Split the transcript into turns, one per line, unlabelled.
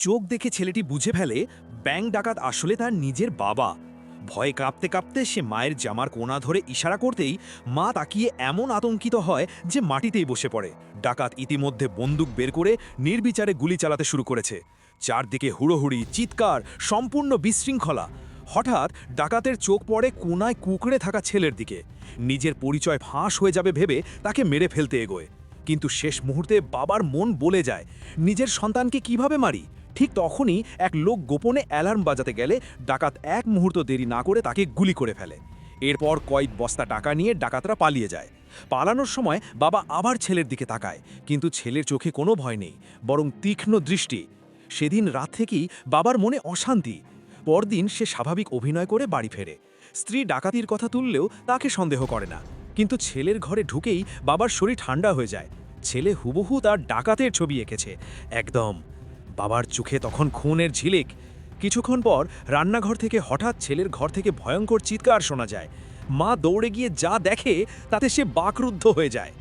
চোখ দেখে ছেলেটি বুঝে ফেলে ব্যাংক ডাকাত আসলে তার নিজের বাবা। ভয়ে কাঁপতে কাঁপতে সে মায়ের জামার কোণা ধরে ইশারা করতেই মা তাকিয়ে এমন আতঙ্কিত হয় যে মাটিতেই বসে পড়ে। ডাকাত ইতিমধ্যে বন্দুক বের করে নির্বিচারে গুলি চালাতে শুরু করেছে। চারদিকে হুড়োহুড়ি, চিৎকার, সম্পূর্ণ বিশৃঙ্খলা। হঠাৎ ডাকাতের চোখ পড়ে কোনায় কুঁকড়ে থাকা ছেলের দিকে। নিজের পরিচয় ফাঁস হয়ে যাবে ভেবে তাকে মেরে ফেলতে এগোয়, কিন্তু শেষ মুহূর্তে বাবার মন বলে যায় নিজের সন্তানকে কিভাবে মারি। ঠিক তখনই এক লোক গোপনে অ্যালার্ম বাজাতে গেলে ডাকাত এক মুহূর্ত দেরি না করে তাকে গুলি করে ফেলে। এরপর কয়েক বস্তা টাকা নিয়ে ডাকাতরা পালিয়ে যায়। পালানোর সময় বাবা আবার ছেলের দিকে তাকায়, কিন্তু ছেলের চোখে কোনো ভয় নেই, বরং তীক্ষ্ণ দৃষ্টি। সেদিন রাত থেকেই বাবার মনে অশান্তি। পরদিন সে স্বাভাবিক অভিনয় করে বাড়ি ফেরে। স্ত্রী ডাকাতির কথা তুললেও তাকে সন্দেহ করে না, কিন্তু ছেলের ঘরে ঢুকেই বাবার শরীর ঠান্ডা হয়ে যায়। ছেলে হুবহু তার ডাকাতের ছবি এঁকেছে একদম। বাবার চোখে তখন খুনের ঝিলিক। কিছুক্ষণ পর রান্নাঘর থেকে হঠাৎ ছেলের ঘর থেকে ভয়ঙ্কর চিৎকার শোনা যায়। মা দৌড়ে গিয়ে যা দেখে তাতে সে বাকরুদ্ধ হয়ে যায়।